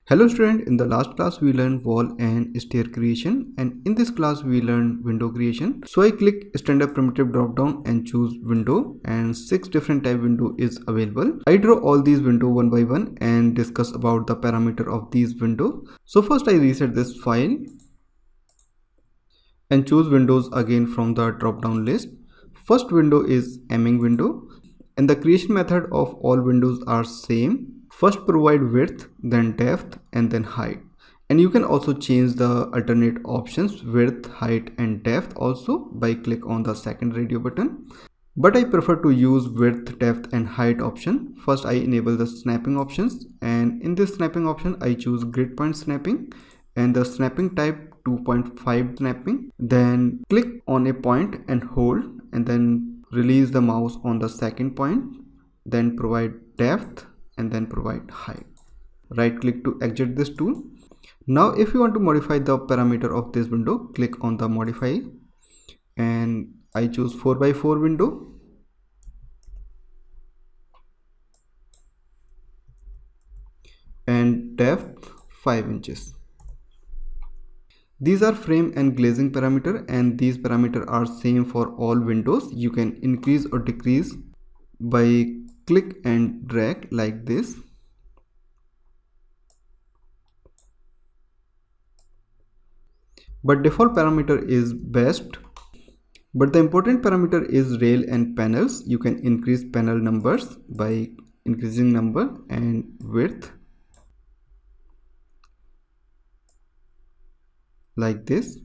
Hello student, in the last class we learned wall and stair creation, and in this class we learned window creation. So I click standard primitive drop down and choose window, and 6 different type window is available. I draw all these window one by one and discuss about the parameter of these window. So first I reset this file and choose windows again from the drop down list. First window is aiming window, and the creation method of all windows are same. First provide width, then depth, and then height. And you can also change the alternate options width, height, and depth also by click on the second radio button. But I prefer to use width, depth, and height option. First I enable the snapping options, and in this snapping option I choose grid point snapping and the snapping type 2.5 snapping. Then click on a point and hold, and then release the mouse on the second point, then provide depth and then provide height. Right click to exit this tool. Now if you want to modify the parameter of this window, click on the modify, and I choose 4x4 window, and depth 5 inches. These are frame and glazing parameter, and these parameters are same for all windows. You can increase or decrease by click and drag like this. But default parameter is best. But the important parameter is rail and panels. You can increase panel numbers by increasing number and width like this.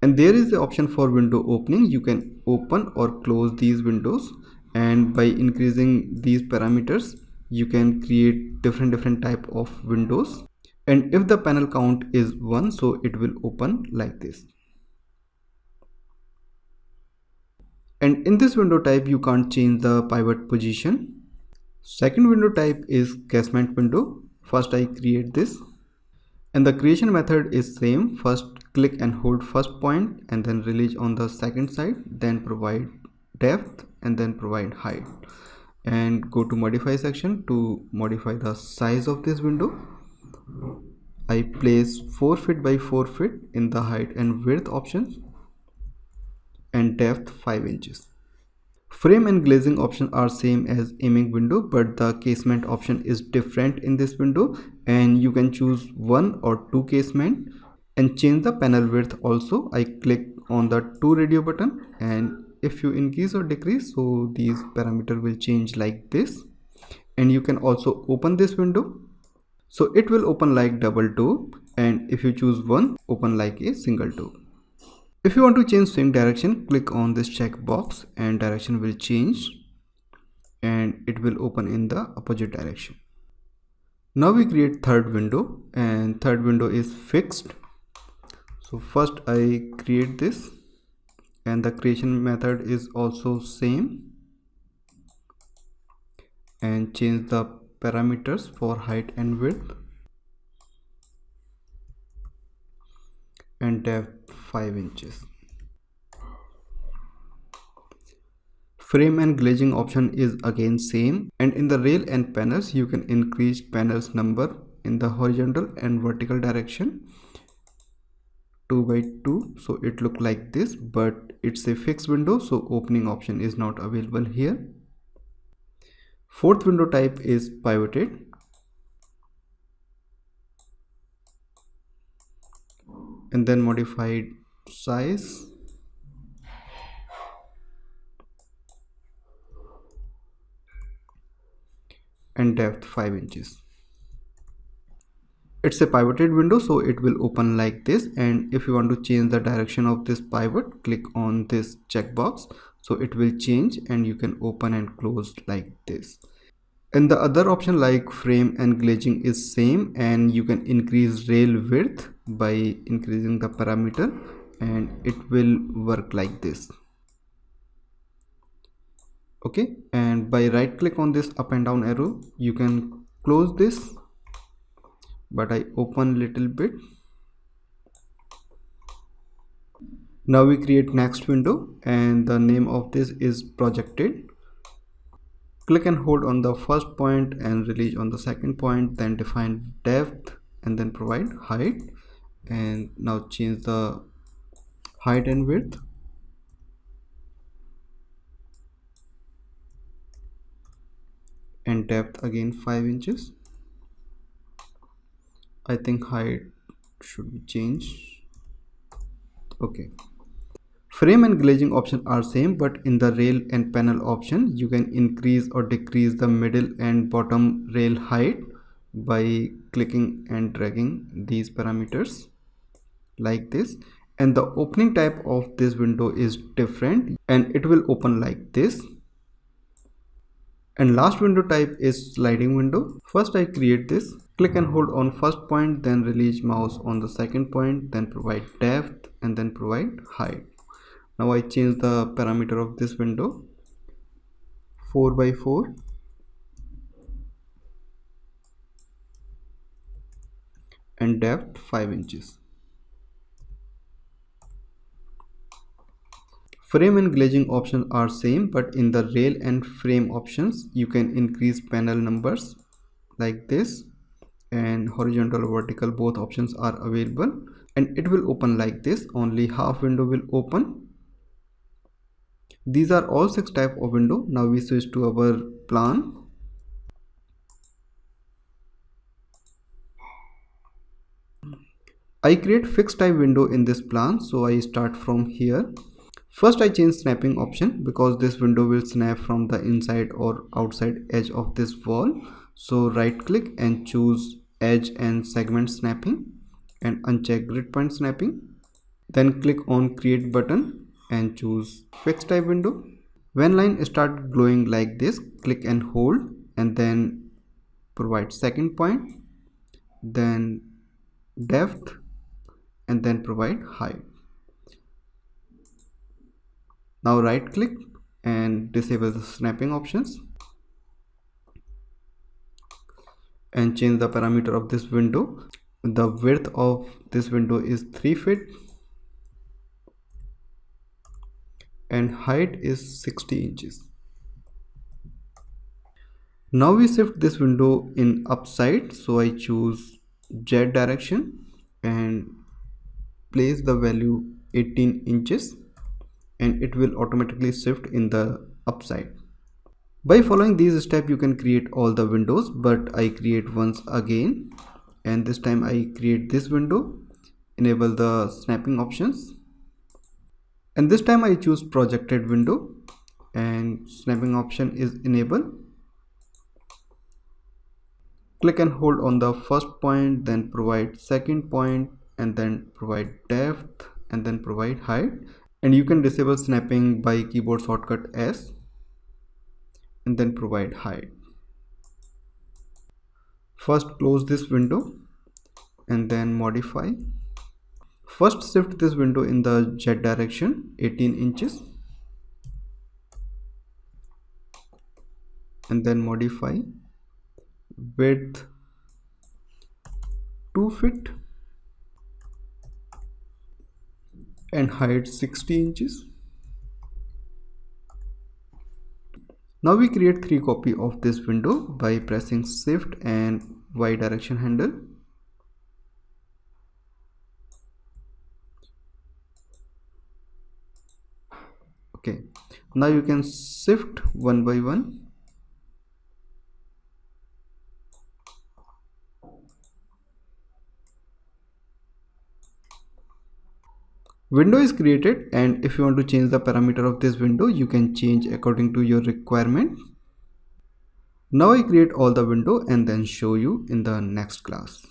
And there is the option for window opening. You can open or close these windows, and by increasing these parameters you can create different type of windows. And if the panel count is 1, so it will open like this. And in this window type you can't change the pivot position. Second window type is casement window. First I create this, and the creation method is same. First click and hold first point and then release on the second side, then provide depth and then provide height, and go to modify section to modify the size of this window. I place 4 feet by 4 feet in the height and width options, and depth 5 inches. Frame and glazing options are same as aiming window, but the casement option is different in this window, and you can choose 1 or 2 casement and change the panel width also. I click on the 2 radio button, and if you increase or decrease, so these parameter will change like this. And you can also open this window, so it will open like double door, and if you choose 1, open like a single door. If you want to change swing direction, click on this check box and direction will change, and it will open in the opposite direction. Now we create third window, and third window is fixed. So first I create this, and the creation method is also same, and change the parameters for height and width and depth 5 inches. Frame and glazing option is again same, and in the rail and panels you can increase panels number in the horizontal and vertical direction 2 by 2, so it look like this, but it's a fixed window, so opening option is not available here. Fourth window type is pivoted, and then modified size and depth 5 inches. It's a pivoted window, so it will open like this, and if you want to change the direction of this pivot, click on this checkbox, so it will change and you can open and close like this. And the other option like frame and glazing is same, and you can increase rail width by increasing the parameter, and it will work like this. Okay, and by right click on this up and down arrow you can close this, but I open little bit. Now we create next window, and the name of this is projected. Click and hold on the first point and release on the second point, then define depth and then provide height. And now change the height and width. And depth again 5 inches. I think height should be changed. Okay. Frame and glazing options are same, but in the rail and panel option you can increase or decrease the middle and bottom rail height by clicking and dragging these parameters like this. And the opening type of this window is different and it will open like this. And last window type is sliding window. First I create this. Click and hold on first point, then release mouse on the second point, then provide depth and then provide height. Now I change the parameter of this window 4x4 and depth 5 inches. Frame and glazing options are same, but in the rail and frame options you can increase panel numbers like this, and horizontal or vertical both options are available, and it will open like this. Only half window will open. These are all 6 type of window. Now we switch to our plan. I create fixed type window in this plan, so I start from here. First I change snapping option because this window will snap from the inside or outside edge of this wall. So right click and choose edge and segment snapping and uncheck grid point snapping. Then click on create button and choose fixed type window. When line start glowing like this, click and hold and then provide second point, then depth and then provide height. Now right click and disable the snapping options and change the parameter of this window. The width of this window is 3 feet and height is 60 inches. Now we shift this window in upside, so I choose Z direction and place the value 18 inches and it will automatically shift in the upside. By following these steps you can create all the windows, but I create once again, and this time I create this window, enable the snapping options, and this time I choose projected window and snapping option is enabled. Click and hold on the first point, then provide second point and then provide depth and then provide height. And you can disable snapping by keyboard shortcut S and then provide height. First close this window and then modify. First shift this window in the Z direction 18 inches and then modify width 2 feet and height 60 inches. Now we create 3 copies of this window by pressing Shift and Y direction handle. Okay, now you can shift one by one. Window is created, and if you want to change the parameter of this window, you can change according to your requirement. Now I create all the window and then show you in the next class.